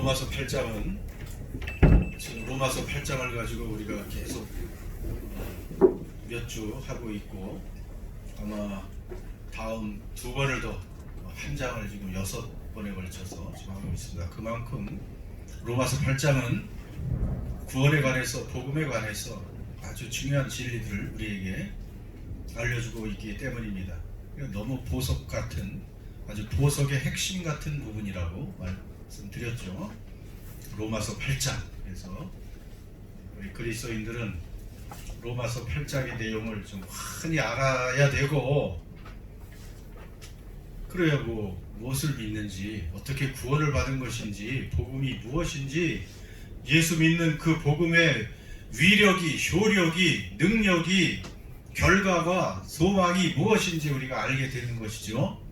로마서 8장은 지금 로마서 8장을 가지고 우리가 계속 몇 주 하고 있고 아마 다음 두 번을 더 한 장을 지금 6번에 걸쳐서 지금 하고 있습니다. 그만큼 로마서 8장은 구원에 관해서 복음에 관해서 아주 중요한 진리들을 우리에게 알려주고 있기 때문입니다. 너무 보석 같은 아주 보석의 핵심 같은 부분이라고 말씀드렸죠. 로마서 8장. 그래서 우리 그리스도인들은 로마서 8장의 내용을 좀 흔히 알아야 되고, 그래야 무엇을 믿는지, 어떻게 구원을 받은 것인지, 복음이 무엇인지, 예수 믿는 그 복음의 위력이, 효력이, 능력이, 결과가, 소망이 무엇인지 우리가 알게 되는 것이죠.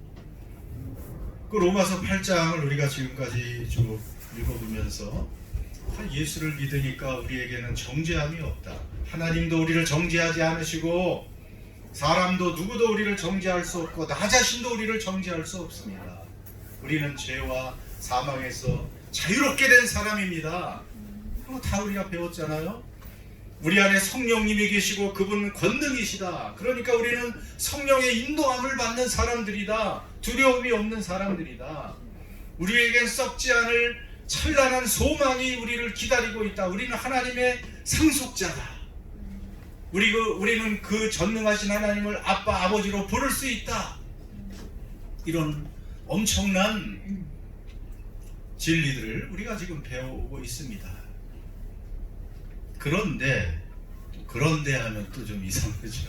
그 로마서 8장을 우리가 지금까지 쭉 읽어보면서 예수를 믿으니까 우리에게는 정죄함이 없다. 하나님도 우리를 정죄하지 않으시고 사람도 누구도 우리를 정죄할 수 없고 나 자신도 우리를 정죄할 수 없습니다. 우리는 죄와 사망에서 자유롭게 된 사람입니다. 그거 다 우리가 배웠잖아요. 우리 안에 성령님이 계시고 그분은 권능이시다. 그러니까 우리는 성령의 인도함을 받는 사람들이다. 두려움이 없는 사람들이다. 우리에겐 썩지 않을 찬란한 소망이 우리를 기다리고 있다. 우리는 하나님의 상속자다. 우리는 그 전능하신 하나님을 아빠, 아버지로 부를 수 있다. 이런 엄청난 진리들을 우리가 지금 배우고 있습니다. 그런데 하면 또 좀 이상하죠.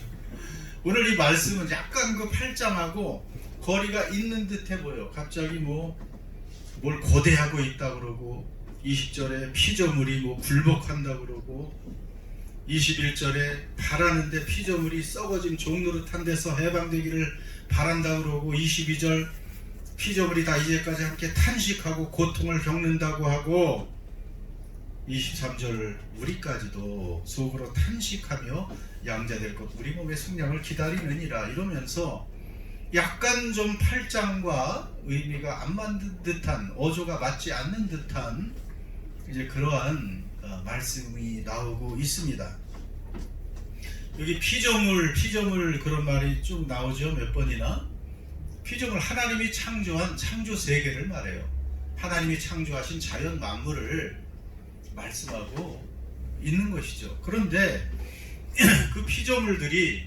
오늘 이 말씀은 약간 그 8장하고 거리가 있는 듯해 보여. 갑자기 뭘 고대하고 있다 그러고, 20절에 피조물이 굴복한다 그러고, 21절에 바라는데 피조물이 썩어진 종노릇한 데서 해방되기를 바란다 그러고, 22절 피조물이 다 이제까지 함께 탄식하고 고통을 겪는다고 하고, 23절 우리까지도 속으로 탄식하며 양자될 것 우리 몸의 속량을 기다리느니라 이러면서 약간 좀 8장과 의미가 안 맞는 듯한, 어조가 맞지 않는 듯한 이제 그러한 말씀이 나오고 있습니다. 여기 피조물 그런 말이 쭉 나오죠. 몇 번이나. 피조물, 하나님이 창조한 창조 세계를 말해요. 하나님이 창조하신 자연 만물을 말씀하고 있는 것이죠. 그런데 그 피조물들이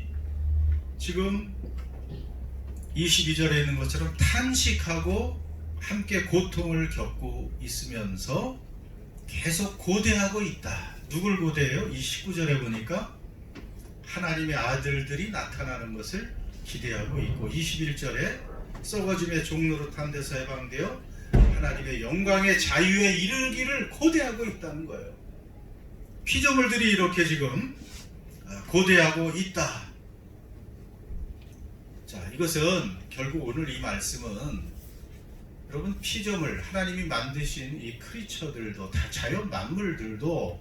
지금 22절에 있는 것처럼 탄식하고 함께 고통을 겪고 있으면서 계속 고대하고 있다. 누굴 고대해요? 이 19절에 보니까 하나님의 아들들이 나타나는 것을 기대하고 있고, 21절에 썩어짐의 종노릇한 데서 해방되어 하나님의 영광의 자유에 이르기를 고대하고 있다는 거예요. 피조물들이 이렇게 지금 고대하고 있다. 자, 이것은 결국 오늘 이 말씀은 여러분, 피조물, 하나님이 만드신 이 크리처들도, 다 자연 만물들도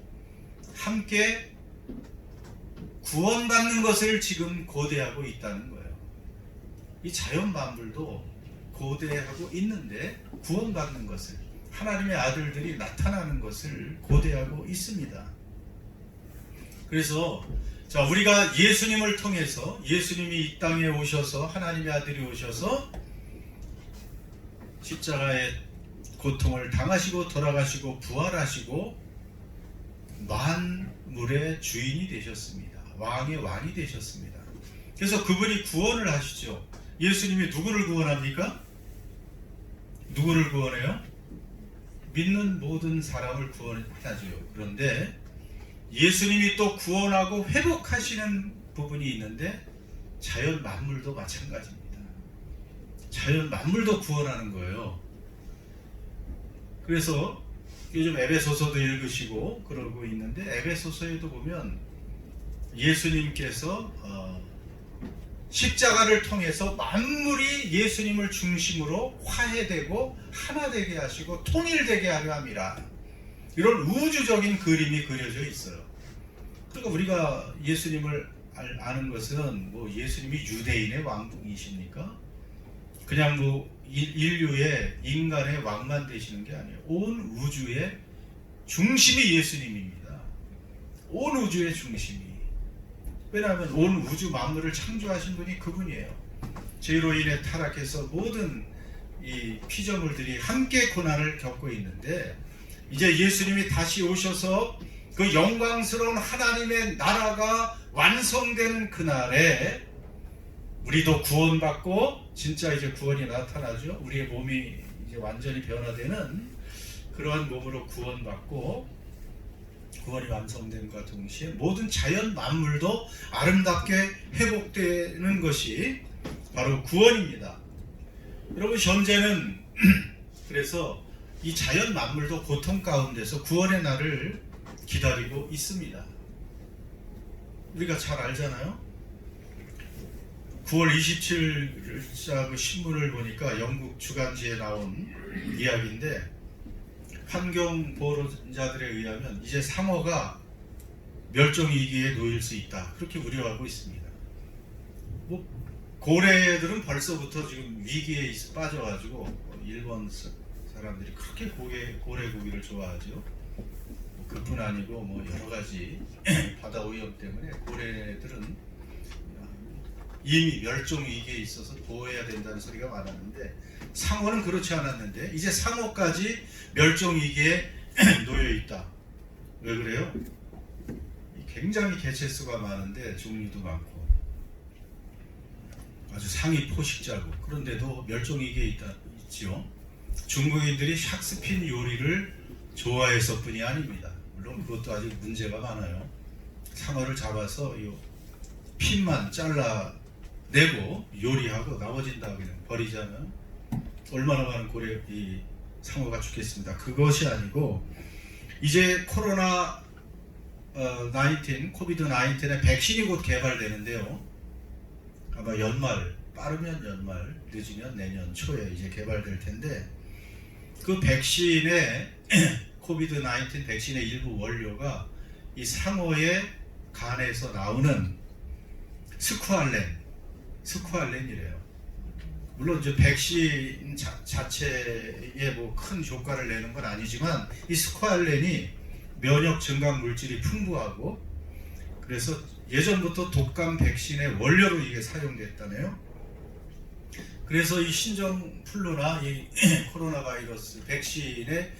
함께 구원받는 것을 지금 고대하고 있다는 거예요. 이 자연 만물도 고대하고 있는데 구원받는 것을, 하나님의 아들들이 나타나는 것을 고대하고 있습니다. 그래서 자, 우리가 예수님을 통해서, 예수님이 이 땅에 오셔서, 하나님의 아들이 오셔서 십자가의 고통을 당하시고 돌아가시고 부활하시고 만물의 주인이 되셨습니다. 왕의 왕이 되셨습니다. 그래서 그분이 구원을 하시죠. 예수님이 누구를 구원합니까? 누구를 구원해요? 믿는 모든 사람을 구원하죠. 그런데 예수님이 또 구원하고 회복하시는 부분이 있는데 자연 만물도 마찬가지입니다. 자연 만물도 구원하는 거예요. 그래서 요즘 에베소서도 읽으시고 그러고 있는데, 에베소서에도 보면 예수님께서 십자가를 통해서 만물이 예수님을 중심으로 화해되고 하나 되게 하시고 통일되게 하려 함이라. 이런 우주적인 그림이 그려져 있어요. 그러니까 우리가 예수님을 아는 것은 예수님이 유대인의 왕이십니까? 그냥 뭐 인류의 인간의 왕만 되시는 게 아니에요. 온 우주의 중심이 예수님입니다. 온 우주의 중심이. 왜냐하면 온 우주 만물을 창조하신 분이 그분이에요. 죄로 인해 타락해서 모든 이 피조물들이 함께 고난을 겪고 있는데, 이제 예수님이 다시 오셔서 그 영광스러운 하나님의 나라가 완성되는 그날에 우리도 구원받고 진짜 이제 구원이 나타나죠. 우리의 몸이 이제 완전히 변화되는 그러한 몸으로 구원받고 구원이 완성됨과 동시에 모든 자연 만물도 아름답게 회복되는 것이 바로 구원입니다. 여러분, 현재는 그래서 이 자연 만물도 고통 가운데서 구원의 날을 기다리고 있습니다. 우리가 잘 알잖아요. 9월 27일자 그 신문을 보니까 영국 주간지에 나온 이야기인데, 환경 보호자들에 의하면 이제 상어가 멸종 위기에 놓일 수 있다, 그렇게 우려하고 있습니다. 뭐 고래들은 벌써부터 지금 위기에 빠져가지고 일본 사람들이 그렇게 고래 고기를 좋아하죠. 그뿐 아니고 뭐 여러 가지 바다 오염 때문에 고래들은 이미 멸종 위기에 있어서 보호해야 된다는 소리가 많았는데, 상어는 그렇지 않았는데 이제 상어까지 멸종 위기에 놓여 있다. 왜 그래요? 굉장히 개체수가 많은데 종류도 많고 아주 상위 포식자고, 그런데도 멸종 위기에 있지요. 중국인들이 샥스핀 요리를 좋아해서뿐이 아닙니다. 물론 그것도 아직 문제가 많아요. 상어를 잡아서 이 핀만 잘라내고 요리하고 나머진 다 그냥 버리자면 얼마나 많은 이 상어가 죽겠습니다. 그것이 아니고 이제 코비드 19의 백신이 곧 개발되는데요. 아마 연말, 빠르면 연말, 늦으면 내년 초에 이제 개발될 텐데, 그 백신의 코비드 19 백신의 일부 원료가 이 상어의 간에서 나오는 스쿠알렌이래요. 물론 이제 백신 자체에 뭐 큰 효과를 내는 건 아니지만 이 스쿠알렌이 면역 증강 물질이 풍부하고, 그래서 예전부터 독감 백신의 원료로 이게 사용됐다네요. 그래서 이 신종플루나 이 코로나 바이러스 백신의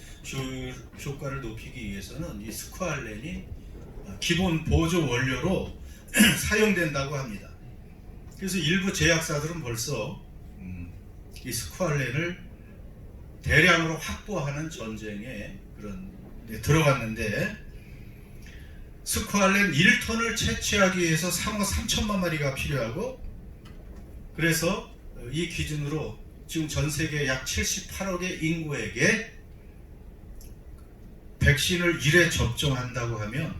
효과를 높이기 위해서는 이 스쿠알렌이 기본 보조 원료로 사용된다고 합니다. 그래서 일부 제약사들은 벌써 이 스쿠알렌을 대량으로 확보하는 전쟁에 들어갔는데, 스쿠알렌 1톤을 채취하기 위해서 상어 3천만 마리가 필요하고, 그래서 이 기준으로 지금 전 세계 약 78억의 인구에게 백신을 1회 접종한다고 하면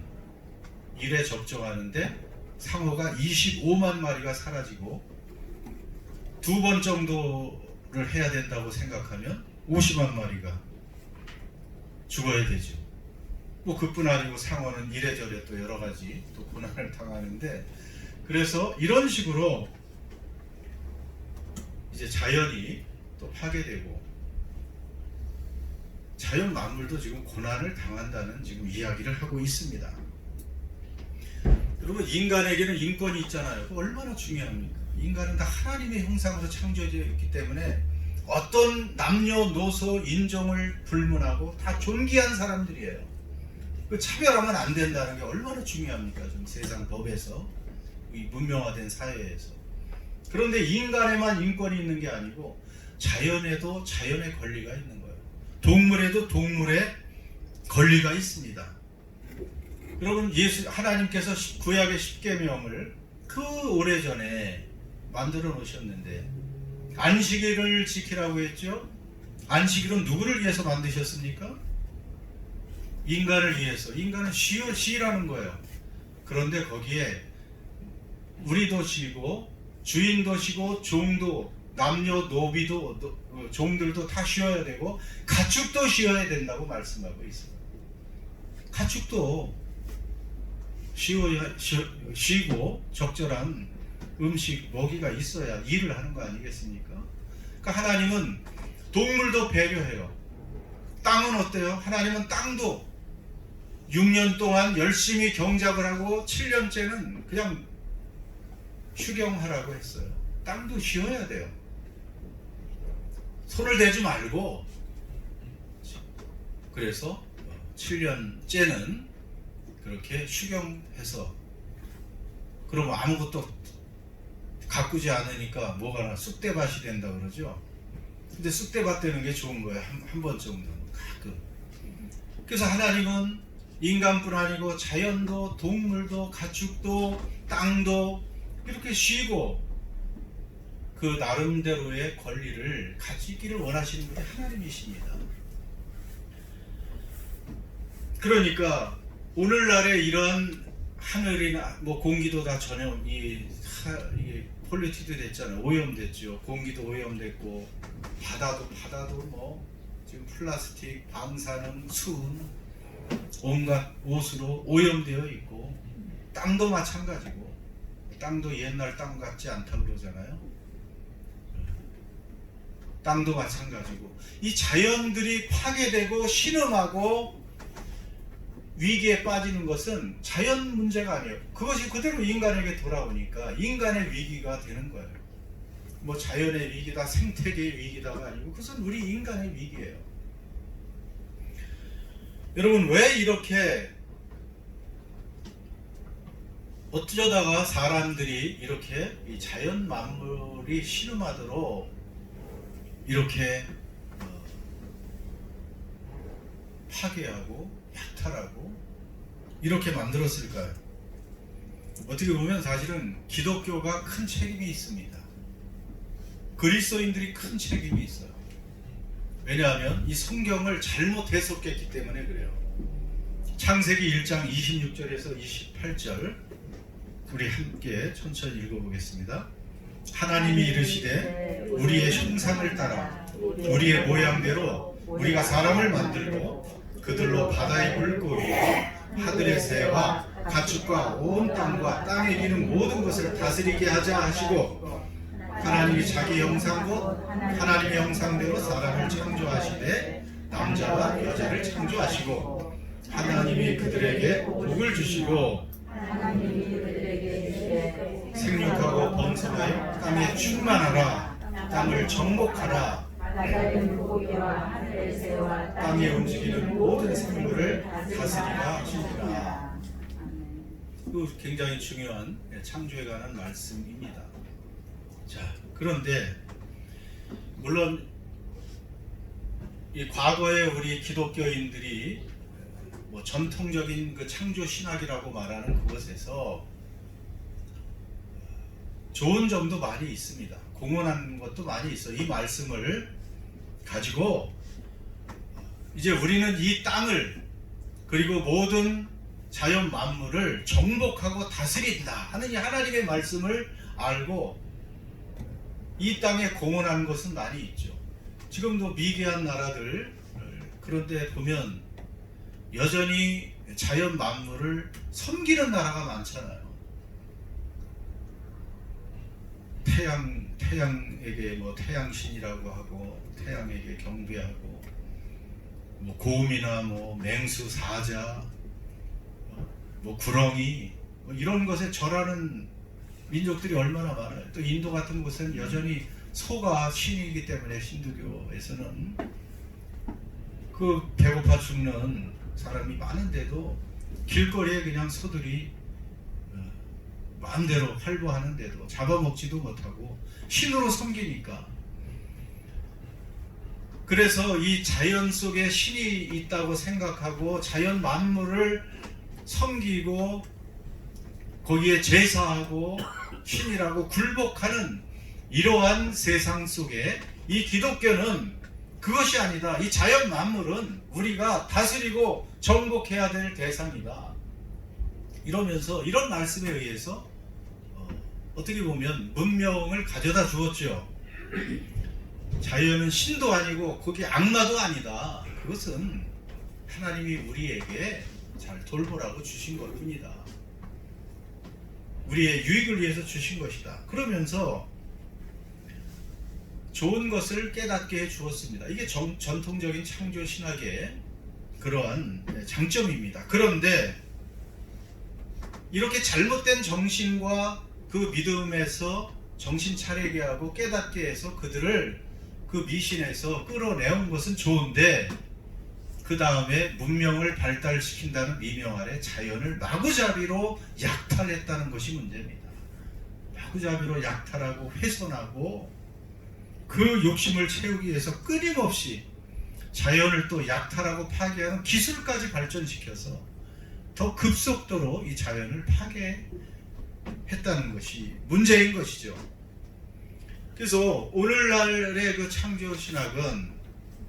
1회 접종하는데 상어가 25만 마리가 사라지고, 2번 정도를 해야 된다고 생각하면 50만 마리가 죽어야 되죠. 뭐 그뿐 아니고 상어는 이래저래 또 여러 가지 또 고난을 당하는데, 그래서 이런 식으로 이제 자연이 또 파괴되고 자연 만물도 지금 고난을 당한다는 지금 이야기를 하고 있습니다. 여러분, 인간에게는 인권이 있잖아요. 그거 얼마나 중요합니까? 인간은 다 하나님의 형상으로 창조되어 있기 때문에 어떤 남녀노소 인종을 불문하고 다 존귀한 사람들이에요. 그 차별하면 안 된다는 게 얼마나 중요합니까? 지금 세상 법에서, 이 문명화된 사회에서. 그런데 인간에만 인권이 있는 게 아니고 자연에도 자연의 권리가 있는 거예요. 동물에도 동물의 권리가 있습니다. 여러분, 하나님께서 구약의 10계명을 그 오래전에 만들어 놓으셨는데, 안식일을 지키라고 했죠. 안식일은 누구를 위해서 만드셨습니까? 인간을 위해서. 인간은 쉬라는 거예요. 그런데 거기에 우리도 쉬고 주인도 쉬고 종도, 남녀 노비도, 종들도 다 쉬어야 되고 가축도 쉬어야 된다고 말씀하고 있습니다. 가축도 쉬고 적절한 음식 먹이가 있어야 일을 하는 거 아니겠습니까? 그러니까 하나님은 동물도 배려해요. 땅은 어때요? 하나님은 땅도 6년 동안 열심히 경작을 하고 7년째는 그냥 휴경하라고 했어요. 땅도 쉬어야 돼요. 손을 대지 말고. 그래서 7년째는 그렇게 휴경해서, 그럼 아무것도 가꾸지 않으니까 뭐가 나 쑥대밭이 된다 그러죠. 근데 쑥대밭 되는 게 좋은 거예요. 한 번 정도는 가끔. 그래서 하나님은 인간뿐 아니고 자연도, 동물도, 가축도, 땅도 이렇게 쉬고 그 나름대로의 권리를 가지기를 원하시는 분이 하나님이십니다. 그러니까 오늘날의 이런 하늘이나 뭐 공기도 다 전혀 이게 폴리티드 됐잖아요. 오염됐죠. 공기도 오염됐고 바다도 뭐 지금 플라스틱, 방사능, 수은 온갖 옷으로 오염되어 있고, 땅도 마찬가지고, 땅도 옛날 땅 같지 않다고 그러잖아요. 땅도 마찬가지고, 이 자연들이 파괴되고 신음하고 위기에 빠지는 것은 자연 문제가 아니에요. 그것이 그대로 인간에게 돌아오니까 인간의 위기가 되는 거예요. 뭐 자연의 위기다, 생태계의 위기다가 아니고 그것은 우리 인간의 위기예요. 여러분, 왜 이렇게 어쩌다가 사람들이 이렇게 이 자연 만물이 신음하도록 이렇게 파괴하고 약탈하고 이렇게 만들었을까요? 어떻게 보면 사실은 기독교가 큰 책임이 있습니다. 그리스도인들이 큰 책임이 있어요. 왜냐하면 이 성경을 잘못 해석했기 때문에 그래요. 창세기 1장 26절에서 28절 우리 함께 천천히 읽어보겠습니다. 하나님이 이르시되 우리의 형상을 따라 우리의 모양대로 우리가 사람을 만들고 그들로 바다의 물고기와 하늘의 새와 가축과 온 땅과 땅에 기는 모든 것을 다스리게 하자 하시고, 하나님이 자기 형상 곧 하나님의 형상대로 사람을 창조하시되 남자와 여자를 창조하시고, 하나님이 그들에게 복을 주시고 생육하고 번성하여 땅에 충만하라, 땅을 정복하라, 땅에 움직이는 모든 생물을 다스리라 하시니라. 그 굉장히 중요한 창조에 관한 말씀입니다. 자, 그런데 물론 이 과거에 우리 기독교인들이 뭐 전통적인 그 창조 신학이라고 말하는 그것에서 좋은 점도 많이 있습니다. 공헌한 것도 많이 있어. 이 말씀을 가지고 이제 우리는 이 땅을 그리고 모든 자연 만물을 정복하고 다스린다 하는 이 하나님의 말씀을 알고 이 땅에 공헌한 것은 많이 있죠. 지금도 미개한 나라들, 그런데 보면 여전히 자연 만물을 섬기는 나라가 많잖아요. 태양에게 뭐 태양신이라고 하고 태양에게 경배하고, 뭐 곰이나 뭐 맹수, 사자, 뭐 구렁이 뭐 이런 것에 절하는 민족들이 얼마나 많아요. 또 인도 같은 곳은 여전히 소가 신이기 때문에 힌두교에서는 그 배고파 죽는 사람이 많은데도 길거리에 그냥 소들이 마음대로 활보하는데도 잡아먹지도 못하고 신으로 섬기니까. 그래서 이 자연 속에 신이 있다고 생각하고 자연 만물을 섬기고 거기에 제사하고 신이라고 굴복하는 이러한 세상 속에 이 기독교는 그것이 아니다. 이 자연 만물은 우리가 다스리고 정복해야 될 대상이다. 이러면서 이런 말씀에 의해서 어떻게 보면 문명을 가져다 주었죠. 자연은 신도 아니고 거기 악마도 아니다. 그것은 하나님이 우리에게 잘 돌보라고 주신 것뿐이다. 우리의 유익을 위해서 주신 것이다. 그러면서 좋은 것을 깨닫게 해 주었습니다. 이게 전통적인 창조 신학의 그러한 장점입니다. 그런데 이렇게 잘못된 정신과 그 믿음에서 정신 차리게 하고 깨닫게 해서 그들을 그 미신에서 끌어내온 것은 좋은데, 그 다음에 문명을 발달시킨다는 미명 아래 자연을 마구잡이로 약탈했다는 것이 문제입니다. 마구잡이로 약탈하고 훼손하고 그 욕심을 채우기 위해서 끊임없이 자연을 또 약탈하고 파괴하는 기술까지 발전시켜서 더 급속도로 이 자연을 파괴했다는 것이 문제인 것이죠. 그래서 오늘날의 그 창조 신학은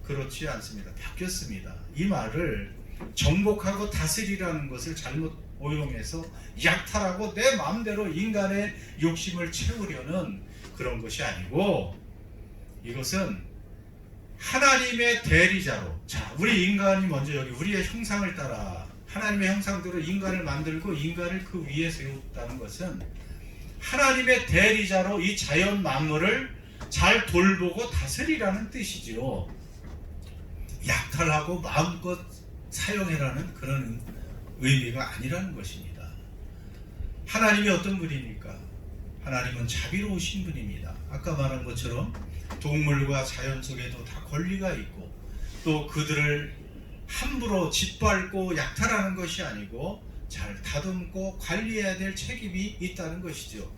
그렇지 않습니다. 바뀌었습니다. 이 말을 정복하고 다스리라는 것을 잘못 오용해서 약탈하고 내 마음대로 인간의 욕심을 채우려는 그런 것이 아니고, 이것은 하나님의 대리자로, 자, 우리 인간이 먼저 여기 우리의 형상을 따라 하나님의 형상대로 인간을 만들고 인간을 그 위에 세웠다는 것은 하나님의 대리자로 이 자연 만물을 잘 돌보고 다스리라는 뜻이지요. 약탈하고 마음껏 사용해라는 그런 의미가 아니라는 것입니다. 하나님이 어떤 분입니까? 하나님은 자비로우신 분입니다. 아까 말한 것처럼 동물과 자연 속에도 다 권리가 있고, 또 그들을 함부로 짓밟고 약탈하는 것이 아니고 잘 다듬고 관리해야 될 책임이 있다는 것이죠.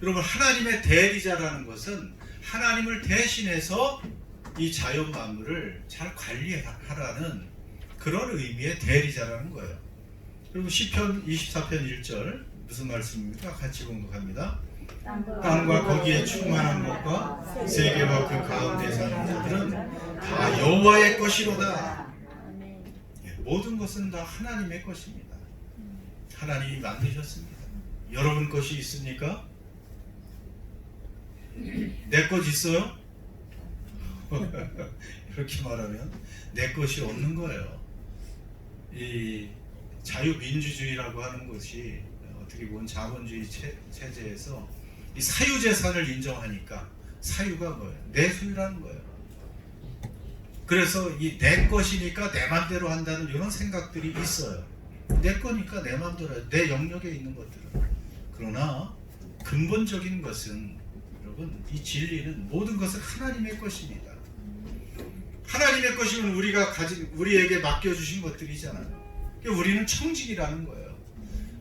여러분, 하나님의 대리자라는 것은 하나님을 대신해서 이 자연 만물을 잘 관리하라는 그런 의미의 대리자라는 거예요. 그리고 시편 24편 1절 무슨 말씀입니까? 같이 공독합니다. 땅과 거기에 충만한 것과 세계와 그 가운데 사는 자들은 다 여호와의 것이로다. 모든 것은 다 하나님의 것입니다. 하나님이 만드셨습니다. 여러분 것이 있습니까? 내 것 있어요? 이렇게 말하면 내 것이 없는 거예요. 이 자유민주주의라고 하는 것이 어떻게 보면 자본주의 체제에서 이 사유재산을 인정하니까 사유가 뭐예요? 내 소유라는 거예요. 그래서 이 내 것이니까 내 맘대로 한다는 이런 생각들이 있어요. 내 거니까 내 맘대로, 내 영역에 있는 것들은. 그러나 근본적인 것은, 여러분, 이 진리는 모든 것은 하나님의 것입니다. 하나님의 것이면 우리에게 맡겨주신 것들이잖아요. 우리는 청직이라는 거예요.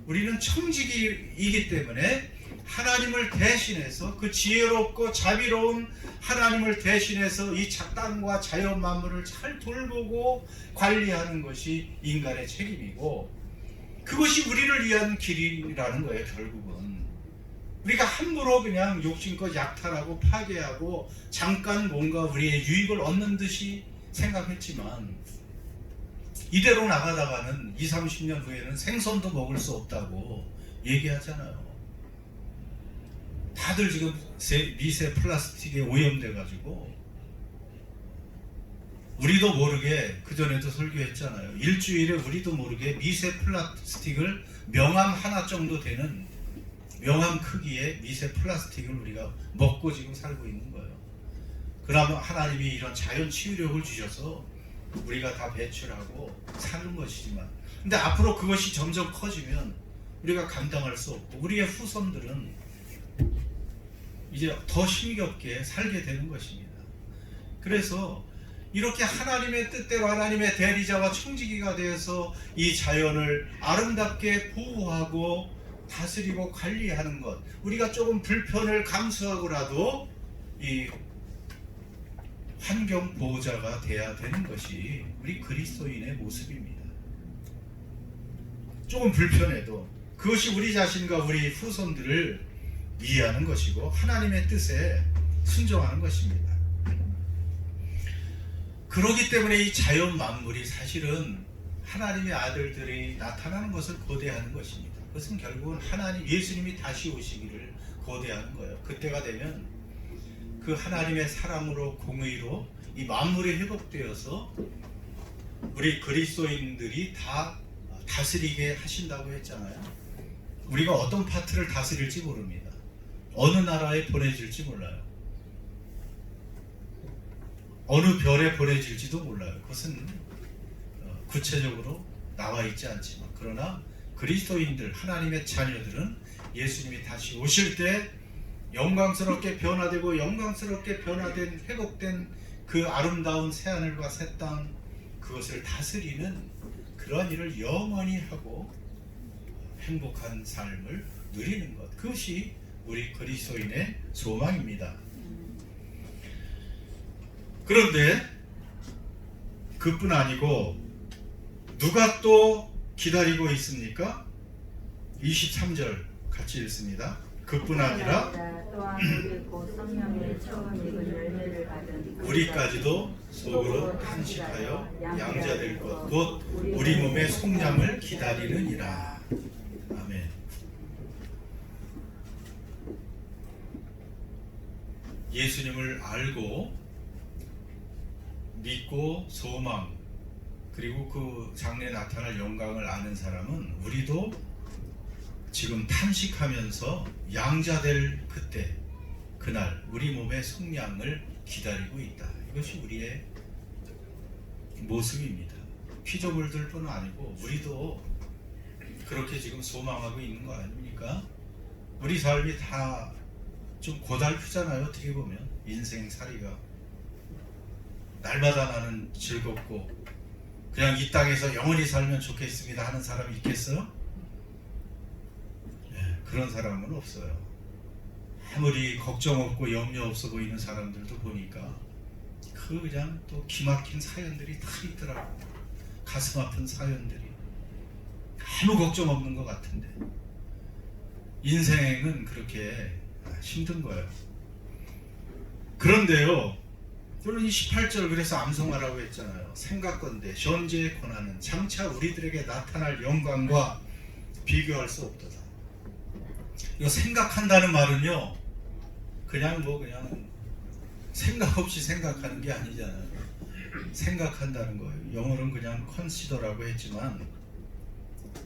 우리는 청직이기 때문에 하나님을 대신해서, 그 지혜롭고 자비로운 하나님을 대신해서 이 땅과 자연 만물을 잘 돌보고 관리하는 것이 인간의 책임이고, 그것이 우리를 위한 길이라는 거예요. 결국은 우리가 함부로 그냥 욕심껏 약탈하고 파괴하고 잠깐 뭔가 우리의 유익을 얻는 듯이 생각했지만, 이대로 나가다가는 20-30년 후에는 생선도 먹을 수 없다고 얘기하잖아요. 다들 지금 미세 플라스틱에 오염돼 가지고, 우리도 모르게 그전에도 설교했잖아요. 일주일에 우리도 모르게 미세 플라스틱을 명암 하나 정도 되는 명암 크기의 미세 플라스틱을 우리가 먹고 지금 살고 있는 거예요. 그러면 하나님이 이런 자연 치유력을 주셔서 우리가 다 배출하고 사는 것이지만, 근데 앞으로 그것이 점점 커지면 우리가 감당할 수 없고 우리의 후손들은 이제 더 힘겹게 살게 되는 것입니다. 그래서 이렇게 하나님의 뜻대로 하나님의 대리자와 청지기가 되어서 이 자연을 아름답게 보호하고 다스리고 관리하는 것, 우리가 조금 불편을 감수하고라도 이 환경 보호자가 돼야 되는 것이 우리 그리스도인의 모습입니다. 조금 불편해도 그것이 우리 자신과 우리 후손들을 이해하는 것이고 하나님의 뜻에 순종하는 것입니다. 그렇기 때문에 이 자연 만물이 사실은 하나님의 아들들이 나타나는 것을 고대하는 것입니다. 그것은 결국은 하나님, 예수님이 다시 오시기를 고대하는 거예요. 그때가 되면 그 하나님의 사랑으로 공의로 이 만물이 회복되어서 우리 그리스도인들이 다 다스리게 하신다고 했잖아요. 우리가 어떤 파트를 다스릴지 모릅니다. 어느 나라에 보내질지 몰라요. 어느 별에 보내질지도 몰라요. 그것은 구체적으로 나와 있지 않지만, 그러나 그리스도인들, 하나님의 자녀들은 예수님이 다시 오실 때 영광스럽게 변화되고 영광스럽게 변화된 회복된 그 아름다운 새하늘과 새 땅, 그것을 다스리는 그러한 일을 영원히 하고 행복한 삶을 누리는 것, 그것이 우리 그리스도인의 소망입니다. 그런데 그뿐 아니고 누가 또 기다리고 있습니까? 23절 같이 읽습니다. 그뿐 아니라 우리까지도 속으로 탄식하여 양자될 것 곧 우리 몸의 속량을 기다리느니라. 아멘. 예수님을 알고 믿고 소망, 그리고 그 장래에 나타날 영광을 아는 사람은 우리도 지금 탄식하면서 양자될 그때, 그날 우리 몸의 속량을 기다리고 있다. 이것이 우리의 모습입니다. 피조물들 뿐 아니고 우리도 그렇게 지금 소망하고 있는 거 아닙니까? 우리 삶이 다 좀 고달프잖아요. 어떻게 보면 인생살이가 날마다 나는 즐겁고 그냥 이 땅에서 영원히 살면 좋겠습니다 하는 사람이 있겠어요? 네, 그런 사람은 없어요. 아무리 걱정 없고 염려 없어 보이는 사람들도 보니까 그냥 또 기막힌 사연들이 다 있더라고. 가슴 아픈 사연들이. 아무 걱정 없는 것 같은데 인생은 그렇게 힘든 거예요. 그런데요, 물론 이 18절 그래서 암송하라고 했잖아요. 생각건대 현재의 고난은 장차 우리들에게 나타날 영광과 비교할 수 없도다. 이거 생각한다는 말은요, 그냥 생각 없이 생각하는 게 아니잖아요. 생각한다는 거예요. 영어로는 그냥 consider라고 했지만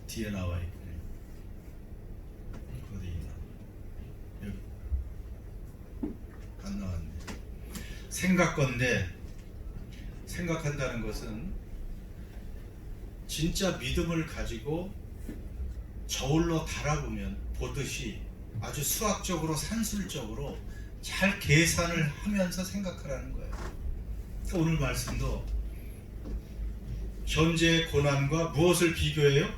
뒤에 나와 있고요. 어디 있나? 여기 안 나왔네. 생각건대, 생각한다는 것은 진짜 믿음을 가지고 저울로 달아보면 보듯이 아주 수학적으로 산술적으로 잘 계산을 하면서 생각하라는 거예요. 오늘 말씀도 현재의 고난과 무엇을 비교해요?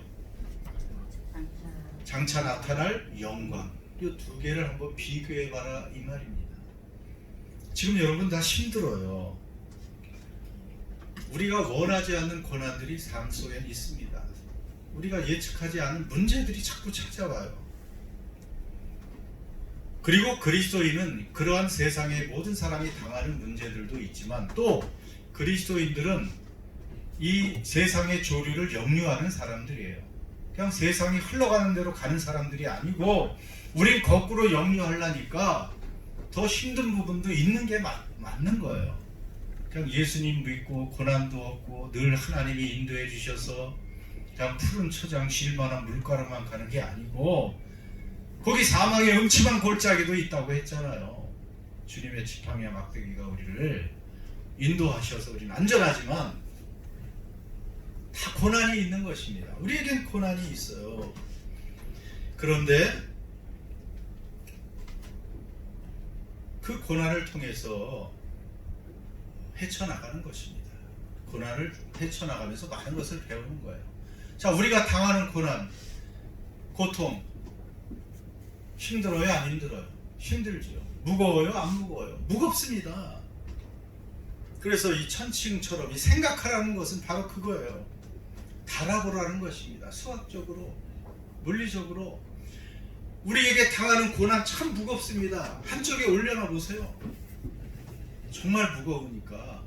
장차 나타날 영광. 이 두 개를 한번 비교해봐라 이 말입니다. 지금 여러분 다 힘들어요. 우리가 원하지 않는 고난들이 삶 속에 있습니다. 우리가 예측하지 않은 문제들이 자꾸 찾아와요. 그리고 그리스도인은 그러한 세상의 모든 사람이 당하는 문제들도 있지만 또 그리스도인들은 이 세상의 조류를 역류하는 사람들이에요. 그냥 세상이 흘러가는 대로 가는 사람들이 아니고 우린 거꾸로 역류하려니까 더 힘든 부분도 있는 게 맞는 거예요. 그냥 예수님 믿고 고난도 없고 늘 하나님이 인도해 주셔서 그냥 푸른 초장 쉴만한 물가로만 가는 게 아니고 거기 사망의 음침한 골짜기도 있다고 했잖아요. 주님의 지팡이와 막대기가 우리를 인도하셔서 우리는 안전하지만 다 고난이 있는 것입니다. 우리에겐 고난이 있어요. 그런데 그 고난을 통해서 헤쳐나가는 것입니다. 고난을 헤쳐나가면서 많은 것을 배우는 거예요. 자, 우리가 당하는 고난, 고통 힘들어요? 안 힘들어요? 힘들죠. 무거워요? 안 무거워요? 무겁습니다. 그래서 이 천칭처럼 이 생각하라는 것은 바로 그거예요. 달아보라는 것입니다. 수학적으로, 물리적으로. 우리에게 당하는 고난 참 무겁습니다. 한쪽에 올려놔 보세요. 정말 무거우니까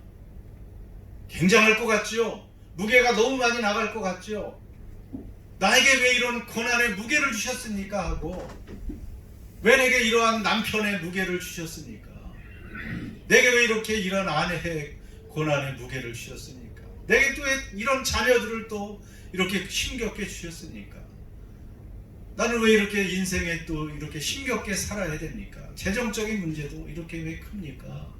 굉장할 것 같죠? 무게가 너무 많이 나갈 것 같죠? 나에게 왜 이런 고난의 무게를 주셨습니까? 하고 왜 내게 이러한 남편의 무게를 주셨습니까? 내게 왜 이렇게 이런 아내의 고난의 무게를 주셨습니까? 내게 또 왜 이런 자녀들을 또 이렇게 힘겹게 주셨습니까? 나는 왜 이렇게 인생에 또 이렇게 힘겹게 살아야 됩니까? 재정적인 문제도 이렇게 왜 큽니까?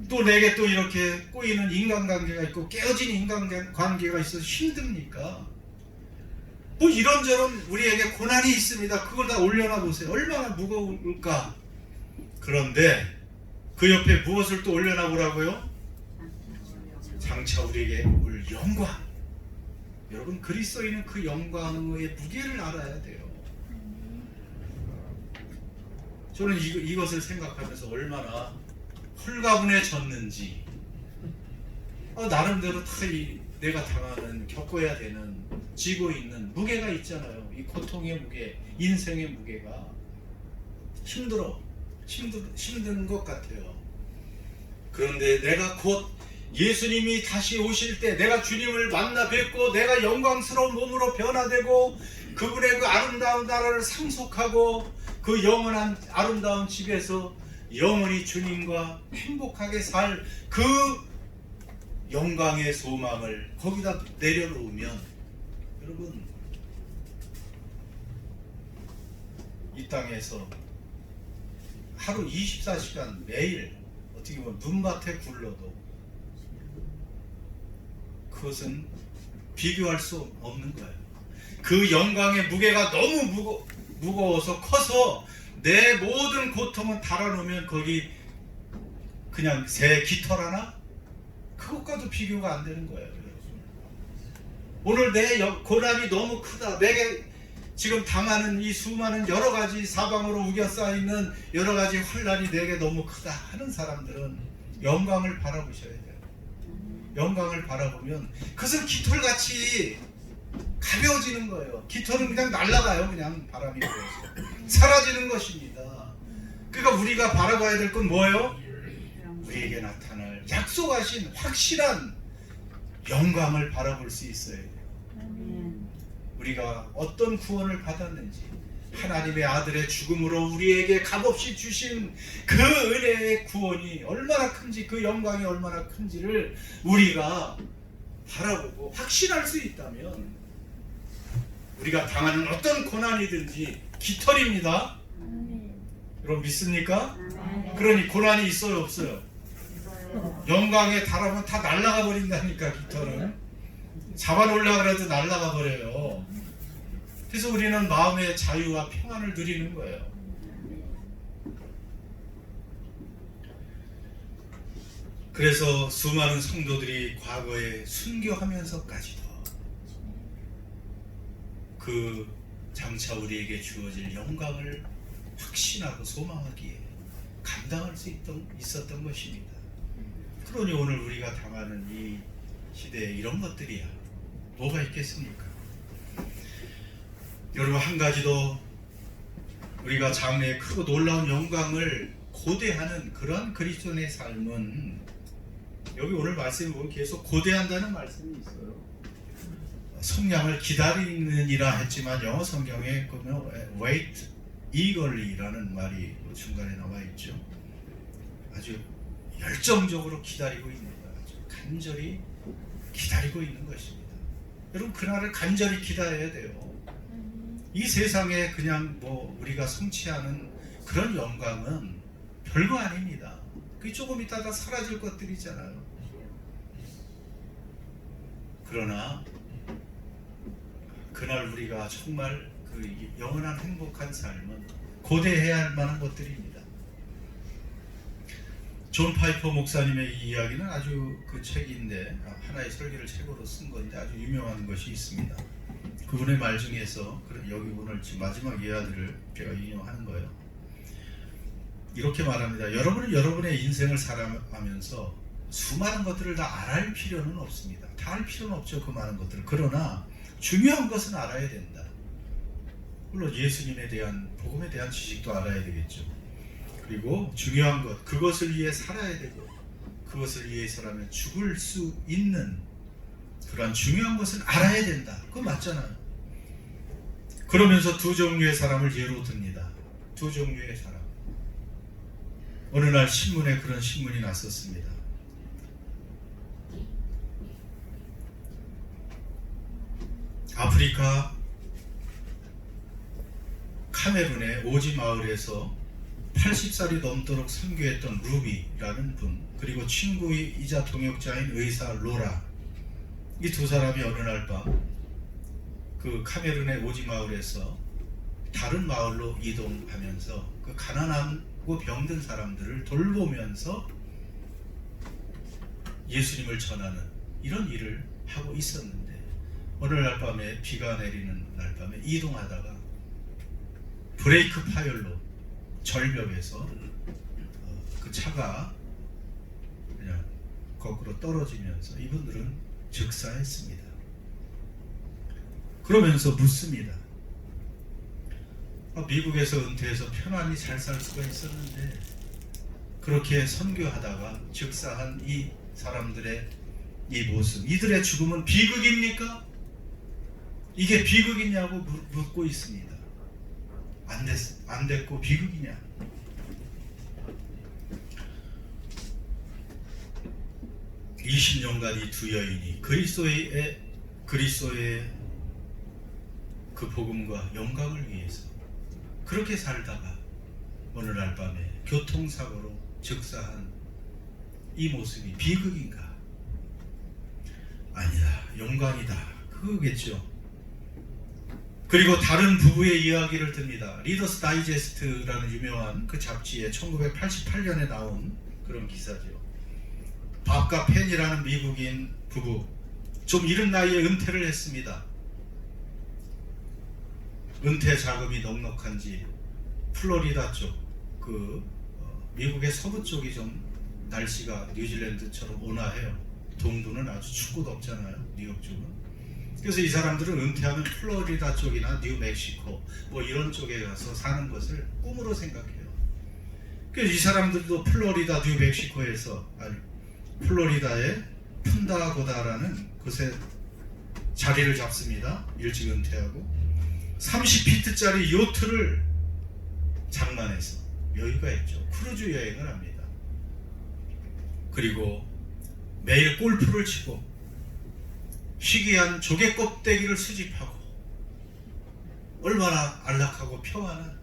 또 내게 또 이렇게 꼬이는 인간관계가 있고 깨어진 인간관계가 있어서 힘듭니까? 뭐 이런저런 우리에게 고난이 있습니다. 그걸 다 올려놔 보세요. 얼마나 무거울까? 그런데 그 옆에 무엇을 또 올려놔 보라고요? 장차 우리에게 올 영광. 여러분, 그리스도인은 그 영광의 무게를 알아야 돼요. 저는 이것을 생각하면서 얼마나 홀가분해졌는지, 나름대로 다 내가 당하는, 겪어야 되는, 지고 있는 무게가 있잖아요. 이 고통의 무게, 인생의 무게가 힘든 것 같아요. 그런데 내가 곧 예수님이 다시 오실 때, 내가 주님을 만나 뵙고 내가 영광스러운 몸으로 변화되고 그분의 그 아름다운 나라를 상속하고 그 영원한 아름다운 집에서 영원히 주님과 행복하게 살 그 영광의 소망을 거기다 내려놓으면, 여러분, 이 땅에서 하루 24시간 매일 어떻게 보면 눈밭에 굴러도 그것은 비교할 수 없는 거예요. 그 영광의 무게가 너무 무거워서 커서 내 모든 고통은 달아놓으면 거기 그냥 새 깃털 하나? 그것과도 비교가 안 되는 거예요. 오늘 내 고난이 너무 크다. 내게 지금 당하는 이 수많은 여러 가지 사방으로 우겨싸이는 여러 가지 환난이 내게 너무 크다 하는 사람들은 영광을 바라보셔야 돼요. 영광을 바라보면 그것은 깃털같이 가벼워지는 거예요. 깃털은 그냥 날아가요. 그냥 바람이 불어서 사라지는 것입니다. 그러니까 우리가 바라봐야 될 건 뭐예요? 우리에게 나타날 약속하신 확실한 영광을 바라볼 수 있어야 돼요. 우리가 어떤 구원을 받았는지, 하나님의 아들의 죽음으로 우리에게 값없이 주신 그 은혜의 구원이 얼마나 큰지, 그 영광이 얼마나 큰지를 우리가 바라보고 확신할 수 있다면, 우리가 당하는 어떤 고난이든지 깃털입니다. 여러분 믿습니까? 그러니 고난이 있어요, 없어요? 영광에 달하면 다 날아가 버린다니까. 깃털은 잡아놓으려고 해도 날아가 버려요. 그래서 우리는 마음의 자유와 평안을 누리는 거예요. 그래서 수많은 성도들이 과거에 순교하면서까지도 그 장차 우리에게 주어질 영광을 확신하고 소망하기에 감당할 수 있었던 것입니다. 그러니 오늘 우리가 당하는 이 시대에 이런 것들이야 뭐가 있겠습니까? 여러분, 한 가지 더, 우리가 장래에 크고 놀라운 영광을 고대하는 그런 그리스도인의 삶은, 여기 오늘 말씀에 보면 계속 고대한다는 말씀이 있어요. 성량을 기다리느니라 했지만 영어 성경에 보면 wait eagerly라는 말이 중간에 나와 있죠. 아주 열정적으로 기다리고 있는 거예요. 아주 간절히 기다리고 있는 것입니다. 여러분, 그날을 간절히 기다려야 돼요. 이 세상에 그냥 뭐 우리가 성취하는 그런 영광은 별거 아닙니다. 그게 조금 있다가 사라질 것들이잖아요. 그러나 그날 우리가 정말 그 영원한 행복한 삶은 고대해야 할 만한 것들입니다. 존 파이퍼 목사님의 이 이야기는 아주 그 책인데, 하나의 설교를 책으로 쓴 건데 아주 유명한 것이 있습니다. 그분의 말 중에서, 여기 오늘 지금 마지막 이야기를 제가 인용하는 거예요. 이렇게 말합니다. 여러분은 여러분의 인생을 살아가면서 수많은 것들을 다 알아야 필요는 없습니다. 다 알 필요는 없죠, 그 많은 것들을. 그러나 중요한 것은 알아야 된다. 물론 예수님에 대한, 복음에 대한 지식도 알아야 되겠죠. 그리고 중요한 것, 그것을 위해 살아야 되고 그것을 위해서라면 죽을 수 있는 그런 중요한 것은 알아야 된다. 그거 맞잖아요. 그러면서 두 종류의 사람을 예로 듭니다. 두 종류의 사람. 어느 날 신문에 그런 신문이 났었습니다. 아프리카 카메룬의 오지 마을에서 80살이 넘도록 선교했던 루비라는 분, 그리고 친구이자 동역자인 의사 로라, 이 두 사람이 어느 날 밤 그 카메룬의 오지 마을에서 다른 마을로 이동하면서 그 가난하고 병든 사람들을 돌보면서 예수님을 전하는 이런 일을 하고 있었는데, 어느 날 밤에 비가 내리는 날 밤에 이동하다가 브레이크 파열로 절벽에서 그 차가 그냥 거꾸로 떨어지면서 이분들은 즉사했습니다. 그러면서 묻습니다. 미국에서 은퇴해서 편안히 잘 살 수가 있었는데 그렇게 선교하다가 즉사한 이 사람들의 이 모습, 이들의 죽음은 비극입니까? 이게 비극이냐고 묻고 있습니다. 안 됐고 비극이냐? (20년간) 이 두 여인이 그리스도의 그 복음과 영광을 위해서 그렇게 살다가 어느 날 밤에 교통사고로 즉사한 이 모습이 비극인가? 아니다, 영광이다, 그거겠죠. 그리고 다른 부부의 이야기를 듭니다. 리더스 다이제스트라는 유명한 그 잡지에 1988년에 나온 그런 기사죠. 밥과 펜이라는 미국인 부부, 좀 이른 나이에 은퇴를 했습니다. 은퇴 자금이 넉넉한지 플로리다 쪽, 미국의 서부 쪽이 좀 날씨가 뉴질랜드처럼 온화해요. 동부는 아주 춥고 덥잖아요, 뉴욕 쪽은. 그래서 이 사람들은 은퇴하면 플로리다 쪽이나 뉴멕시코 뭐 이런 쪽에 가서 사는 것을 꿈으로 생각해요. 그래서 이 사람들도 플로리다 뉴멕시코에서, 플로리다의 푼다고다라는 곳에 자리를 잡습니다. 일찍 은퇴하고 30피트짜리 요트를 장만해서 여유가 있죠. 크루즈 여행을 합니다. 그리고 매일 골프를 치고 희귀한 조개 껍데기를 수집하고 얼마나 안락하고 평안한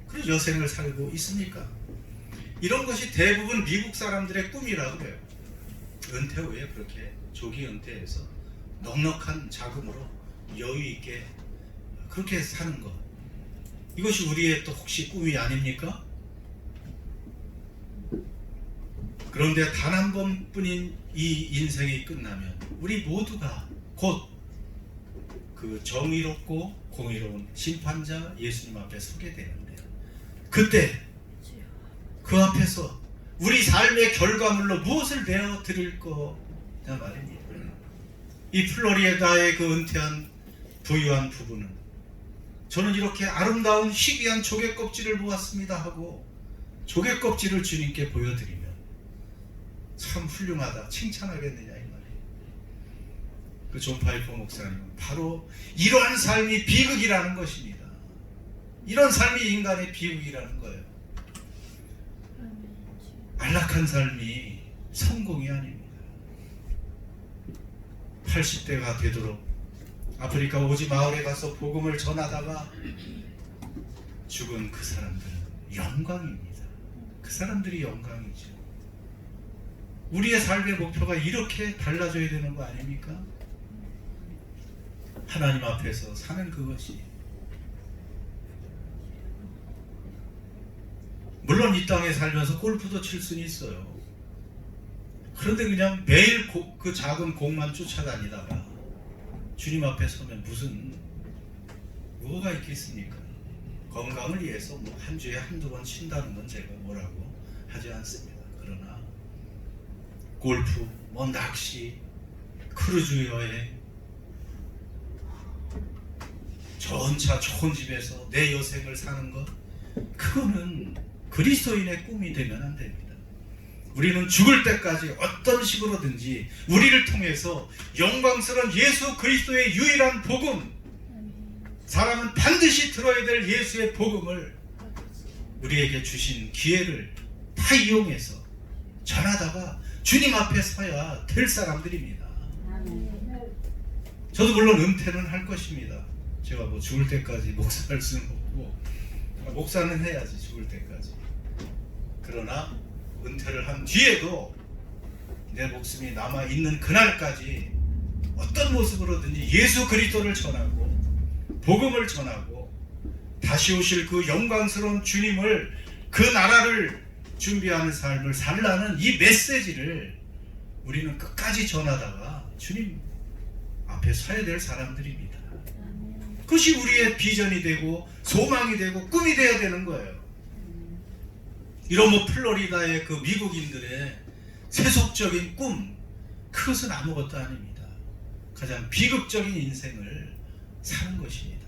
그런 여생을 살고 있습니까? 이런 것이 대부분 미국 사람들의 꿈이라고 해요. 은퇴 후에 그렇게 조기 은퇴해서 넉넉한 자금으로 여유 있게 그렇게 사는 것, 이것이 우리의 또 혹시 꿈이 아닙니까? 그런데 단 한 번뿐인 이 인생이 끝나면 우리 모두가 곧 그 정의롭고 공의로운 심판자 예수님 앞에 서게 되는데요. 그때 그 앞에서 우리 삶의 결과물로 무엇을 내어 드릴 거냐 말입니다. 이 플로리다의 그 은퇴한 부유한 부부는 저는 이렇게 아름다운 희귀한 조개 껍질을 보았습니다 하고 조개 껍질을 주님께 보여드리면 참 훌륭하다, 칭찬하겠느냐 이 말이에요. 그 존 파이퍼 목사님은 바로 이러한 삶이 비극이라는 것입니다. 이런 삶이 인간의 비극이라는 거예요. 안락한 삶이 성공이 아닙니다. 80대가 되도록 아프리카 오지 마을에 가서 복음을 전하다가 죽은 그 사람들은 영광입니다. 그 사람들이 영광이죠. 우리의 삶의 목표가 이렇게 달라져야 되는 거 아닙니까? 하나님 앞에서 사는 그것이. 물론 이 땅에 살면서 골프도 칠 수는 있어요. 그런데 그냥 매일 그 작은 공만 쫓아다니다가 주님 앞에 서면 뭐가 있겠습니까? 건강을 위해서 뭐 한 주에 한두 번 친다는 건 제가 뭐라고 하지 않습니다. 그러나 골프, 뭐 낚시, 크루즈 여행, 좋은 차, 좋은 집에서 내 여생을 사는 것, 그거는 그리스도인의 꿈이 되면 안 됩니다. 우리는 죽을 때까지 어떤 식으로든지 우리를 통해서 영광스러운 예수 그리스도의 유일한 복음, 사람은 반드시 들어야 될 예수의 복음을 우리에게 주신 기회를 다 이용해서 전하다가 주님 앞에 서야 될 사람들입니다. 저도 물론 은퇴는 할 것입니다. 제가 뭐 죽을 때까지 목사할 수는 없고, 목사는 해야지 죽을 때까지. 그러나 은퇴를 한 뒤에도 내 목숨이 남아 있는 그날까지 어떤 모습으로든지 예수 그리스도를 전하고 복음을 전하고 다시 오실 그 영광스러운 주님을, 그 나라를 준비하는 삶을 살라는 이 메시지를 우리는 끝까지 전하다가 주님 앞에 서야 될 사람들입니다. 그것이 우리의 비전이 되고 소망이 되고 꿈이 되어야 되는 거예요. 이런 플로리다의 그 미국인들의 세속적인 꿈, 그것은 아무것도 아닙니다. 가장 비극적인 인생을 사는 것입니다.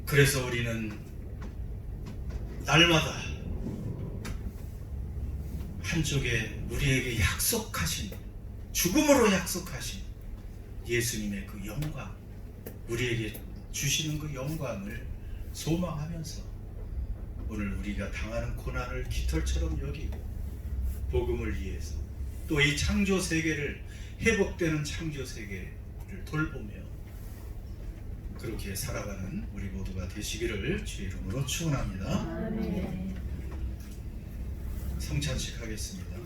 그래서 우리는 날마다 한쪽에 우리에게 약속하신, 죽음으로 약속하신 예수님의 그 영광, 우리에게 주시는 그 영광을 소망하면서 오늘 우리가 당하는 고난을 깃털처럼 여기고 복음을 위해서 또 이 창조 세계를, 회복되는 창조 세계를 돌보며 그렇게 살아가는 우리 모두가 되시기를 주의 이름으로 축원합니다. 아멘. 성찬식 하겠습니다.